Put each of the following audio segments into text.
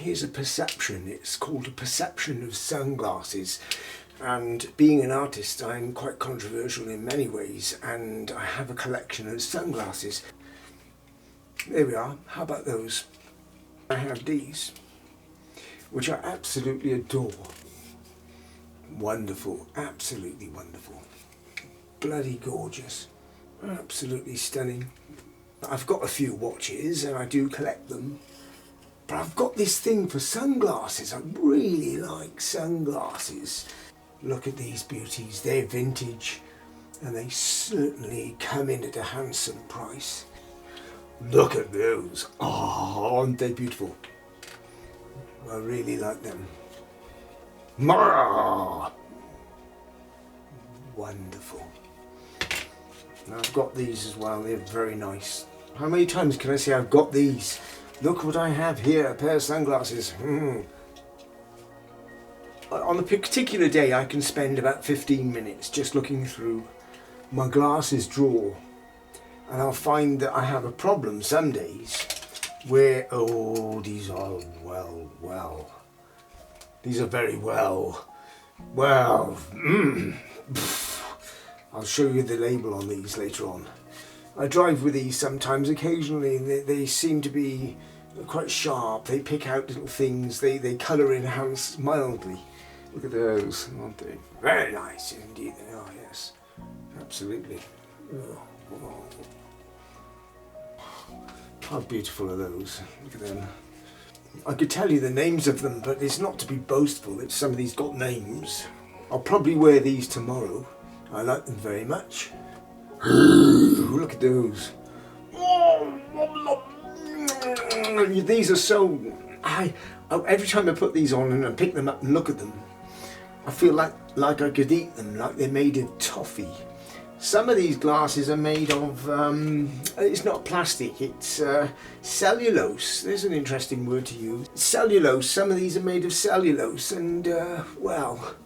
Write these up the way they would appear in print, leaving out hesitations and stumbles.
Here's a perception. It's called a perception of sunglasses. And being an artist, I'm quite controversial in many ways, and I have a collection of sunglasses. There we are. How about those? I have these, which I absolutely adore. Wonderful, absolutely wonderful. Bloody gorgeous. Absolutely stunning. I've got a few watches and I do collect them. But I've got this thing for sunglasses. I really like sunglasses. Look at these beauties. They're vintage and they certainly come in at a handsome price. Look at those. Oh, aren't they beautiful? I really like them. Wonderful. And I've got these as well. They're very nice. How many times can I say I've got these? Look what I have here, a pair of sunglasses. On a particular day I can spend about 15 minutes just looking through my glasses drawer, and I'll find that I have a problem some days where, oh, these are these are very well. I'll show you the label on these later on. I drive with these sometimes, occasionally, and they seem to be quite sharp. They pick out little things, they colour enhance mildly. Look at those, aren't they? Very nice indeed they are, yes. Absolutely. Oh. How beautiful are those? Look at them. I could tell you the names of them, but it's not to be boastful if some of these got names. I'll probably wear these tomorrow. I like them very much. Look at those. These are so... every time I put these on and I pick them up and look at them, I feel like I could eat them, like they're made of toffee. Some of these glasses are made of, it's not plastic, it's cellulose. There's an interesting word to use. Cellulose, some of these are made of cellulose, and well,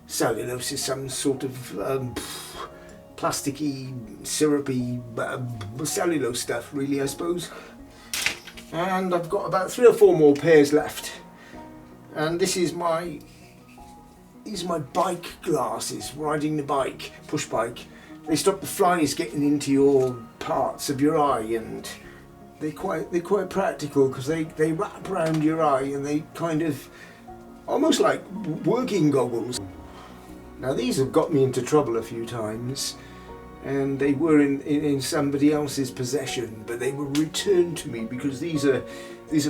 cellulose is some sort of plasticky, syrupy cellulose stuff really, I suppose. And I've got about 3 or 4 more pairs left. And this is these are my bike glasses, riding the bike, push bike. They stop the flies getting into your parts of your eye, and they're quite practical because they wrap around your eye and they kind of almost like working goggles. Now these have got me into trouble a few times, and they were in somebody else's possession, but they were returned to me because these are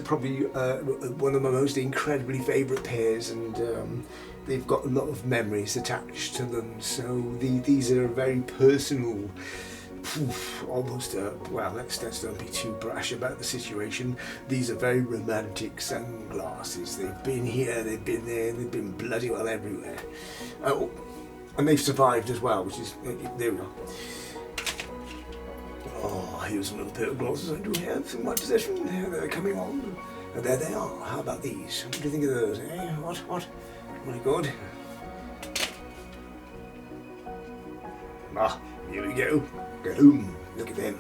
probably one of my most incredibly favourite pairs, and they've got a lot of memories attached to them. So these are very personal, almost well, let's don't be too brash about the situation. These are very romantic sunglasses. They've been here, they've been there, they've been bloody well everywhere. Oh, and they've survived as well, which is, there we are. Oh, here's another pair of glasses I do have in my possession. They're coming on. And there they are. How about these? What do you think of those, eh? What? Really good. Ah, here we go. Boom. Look at them.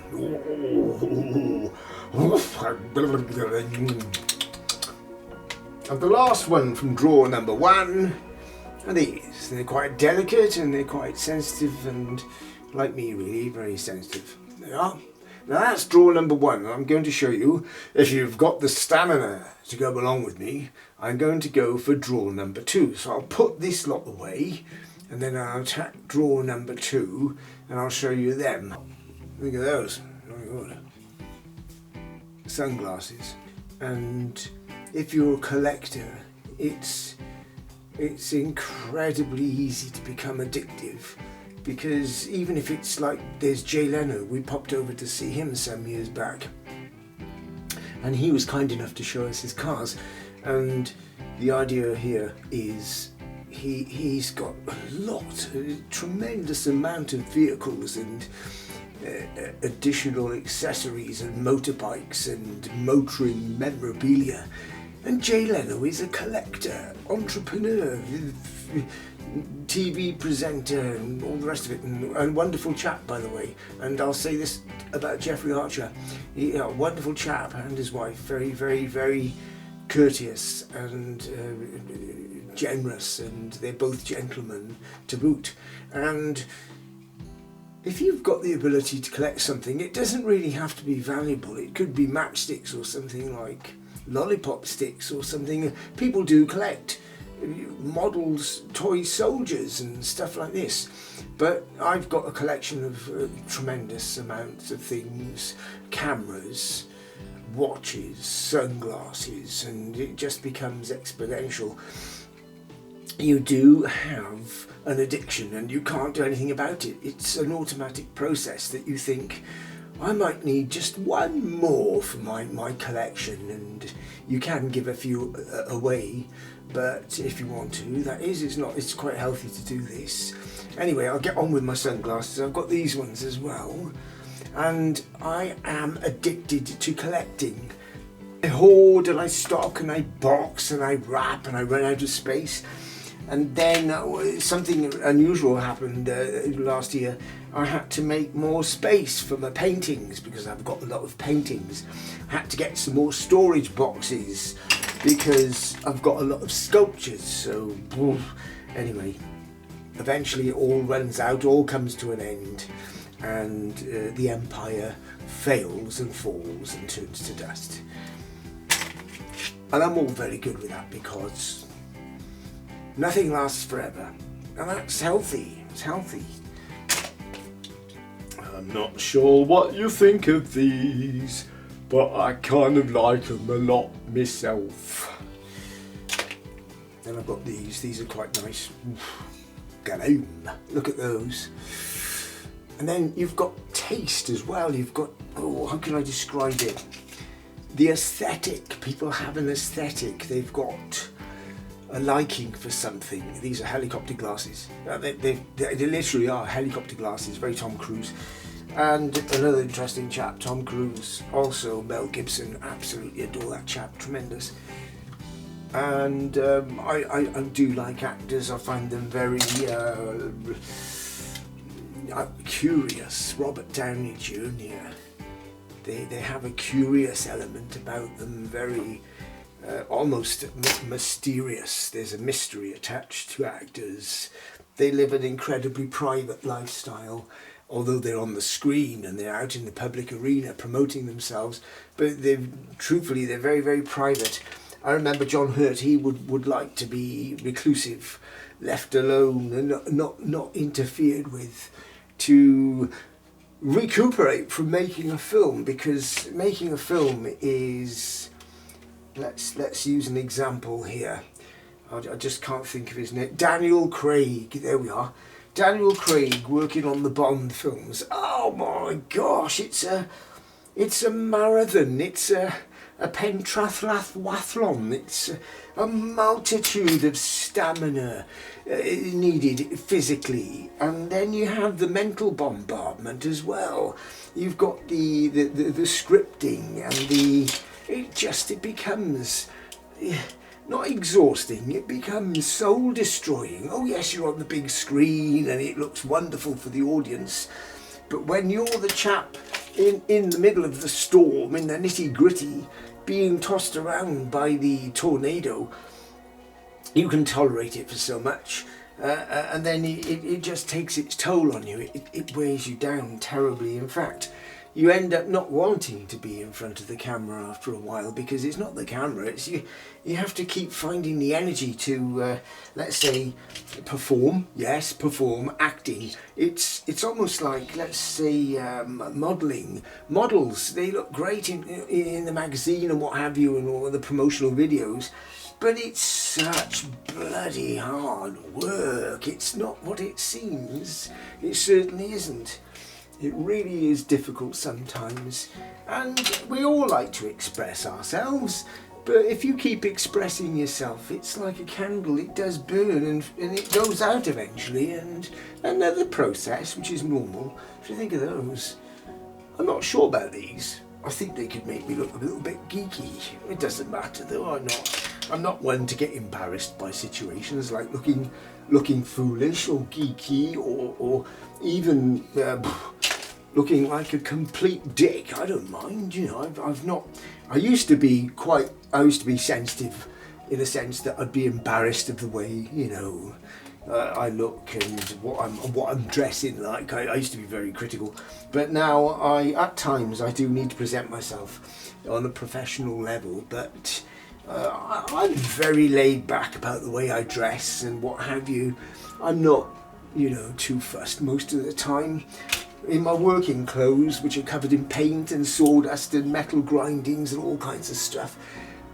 And the last one from drawer number 1 are these. They're quite delicate and they're quite sensitive, and like me really, very sensitive. They are. Now that's drawer number 1, and I'm going to show you, if you've got the stamina to go along with me, I'm going to go for drawer number 2. So I'll put this lot away, and then I'll attack drawer number 2, and I'll show you them. Look at those. Very good. Sunglasses. And if you're a collector, it's incredibly easy to become addictive. Because even if it's like there's Jay Leno, we popped over to see him some years back, and he was kind enough to show us his cars, and the idea here is he's got a tremendous amount of vehicles and additional accessories and motorbikes and motoring memorabilia, and Jay Leno is a collector, entrepreneur, TV presenter and all the rest of it, and a wonderful chap, by the way. And I'll say this about Jeffrey Archer, a wonderful chap, and his wife, very, very, very courteous and generous, and they're both gentlemen to boot. And if you've got the ability to collect something, it doesn't really have to be valuable. It could be matchsticks or something, like lollipop sticks or something. People do collect models, toy soldiers and stuff like this. But I've got a collection of tremendous amounts of things: cameras, watches, sunglasses, and it just becomes exponential. You do have an addiction and you can't do anything about it. It's an automatic process that you think, I might need just one more for my collection, and you can give a few away, but if you want to, it's quite healthy to do this. Anyway, I'll get on with my sunglasses. I've got these ones as well, and I am addicted to collecting. I hoard and I stock and I box and I wrap and I run out of space. And then something unusual happened last year. I had to make more space for my paintings because I've got a lot of paintings. I had to get some more storage boxes because I've got a lot of sculptures. So anyway, eventually it all runs out, all comes to an end, and the empire fails and falls and turns to dust. And I'm all very good with that because nothing lasts forever, and that's healthy. It's healthy. I'm not sure what you think of these, but I kind of like them a lot myself. Then I've got these. These are quite nice. Galloom. Look at those. And then you've got taste as well. You've got, how can I describe it? The aesthetic. People have an aesthetic. They've got a liking for something. These are helicopter glasses. They literally are helicopter glasses, very Tom Cruise. And another interesting chap, Tom Cruise, also Mel Gibson, absolutely adore that chap, tremendous. And I do like actors. I find them very curious. Robert Downey Jr. They have a curious element about them, very almost mysterious. There's a mystery attached to actors. They live an incredibly private lifestyle, although they're on the screen and they're out in the public arena promoting themselves, but truthfully they're very, very private. I remember John Hurt, he would like to be reclusive, left alone and not interfered with, to recuperate from making a film, because making a film is, let's use an example here. I just can't think of his name. Daniel Craig, there we are. Daniel Craig working on the Bond films. Oh my gosh, it's a marathon. It's a pentathlon. It's a multitude of stamina needed physically, and then you have the mental bombardment as well. You've got the scripting and it becomes not exhausting, it becomes soul destroying. Oh yes, you're on the big screen and it looks wonderful for the audience, but when you're the chap in the middle of the storm, in the nitty gritty, being tossed around by the tornado, you can tolerate it for so much, and then it just takes its toll on you. It wears you down terribly. In fact, you end up not wanting to be in front of the camera after a while, because it's not the camera, it's you. You have to keep finding the energy to, let's say, perform. Yes, perform, acting. It's almost like, let's say, modelling. Models, they look great in the magazine and what have you, and all the promotional videos, but it's such bloody hard work. It's not what it seems. It certainly isn't. It really is difficult sometimes, and we all like to express ourselves, but if you keep expressing yourself, it's like a candle. It does burn and it goes out eventually, and another process, which is normal. If you think of those, I'm not sure about these. I think they could make me look a little bit geeky. It doesn't matter though. I'm not one to get embarrassed by situations like looking foolish or geeky or even looking like a complete dick, I don't mind. You know, I've not. I used to be sensitive, in a sense that I'd be embarrassed of the way, you know, I look and what I'm dressing like. I used to be very critical, but now at times I do need to present myself on a professional level. But I'm very laid back about the way I dress and what have you. I'm not, you know, too fussed most of the time. In my working clothes, which are covered in paint and sawdust and metal grindings and all kinds of stuff.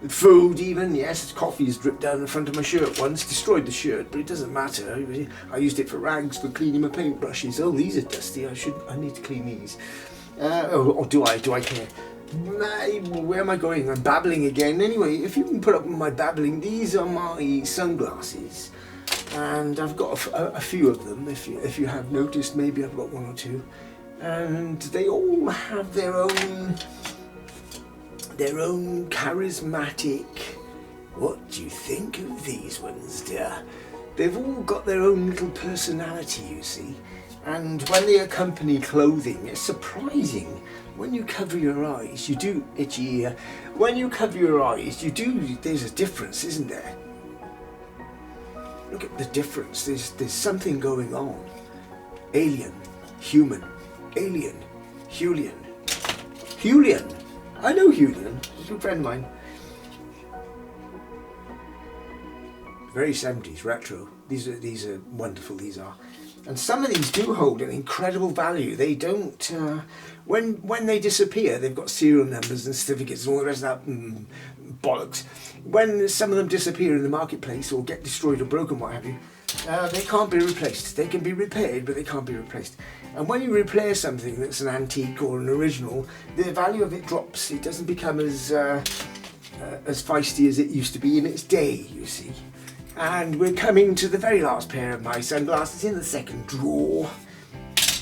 Food even, yes, coffee has dripped down the front of my shirt once, destroyed the shirt, but it doesn't matter. I used it for rags for cleaning my paintbrushes. Oh, these are dusty, I need to clean these. Or do I care? Where am I going? I'm babbling again. Anyway, if you can put up with my babbling, these are my sunglasses. And I've got a few of them, if you have noticed. Maybe I've got one or two. And they all have their own charismatic... What do you think of these ones, dear? They've all got their own little personality, you see. And when they accompany clothing, it's surprising. When you cover your eyes, you do... Itchy ear. When you cover your eyes, there's a difference, isn't there? Look at the difference. There's something going on. Alien, human, alien, Julian. Julian. I know Julian. He's a good friend of mine. Very 70s, retro. These are wonderful. These are, and some of these do hold an incredible value. They don't. When they disappear, they've got serial numbers and certificates and all the rest of that bollocks. When some of them disappear in the marketplace or get destroyed or broken, what have you, they can't be replaced. They can be repaired, but they can't be replaced. And when you repair something that's an antique or an original, the value of it drops. It doesn't become as feisty as it used to be in its day, you see. And we're coming to the very last pair of my sunglasses in the second drawer.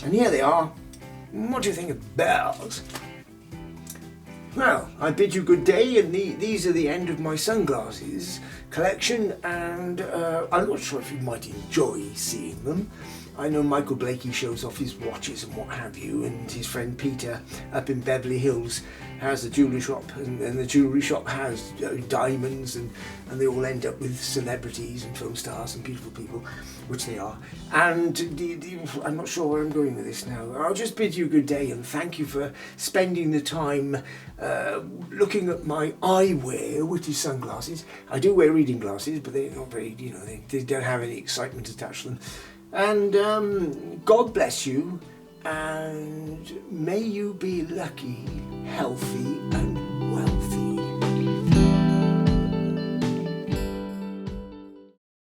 And here they are. What do you think of bells? Well, I bid you good day, and these are the end of my sunglasses collection, and I'm not sure if you might enjoy seeing them. I know Michael Blakey shows off his watches and what have you, and his friend Peter up in Beverly Hills has a jewellery shop, and the jewellery shop has diamonds, and they all end up with celebrities and film stars and beautiful people, which they are. And I'm not sure where I'm going with this now. I'll just bid you good day and thank you for spending the time looking at my eyewear, which is sunglasses. I do wear reading glasses, but they're not very, you know, they don't have any excitement attached to them. And God bless you, and may you be lucky, healthy, and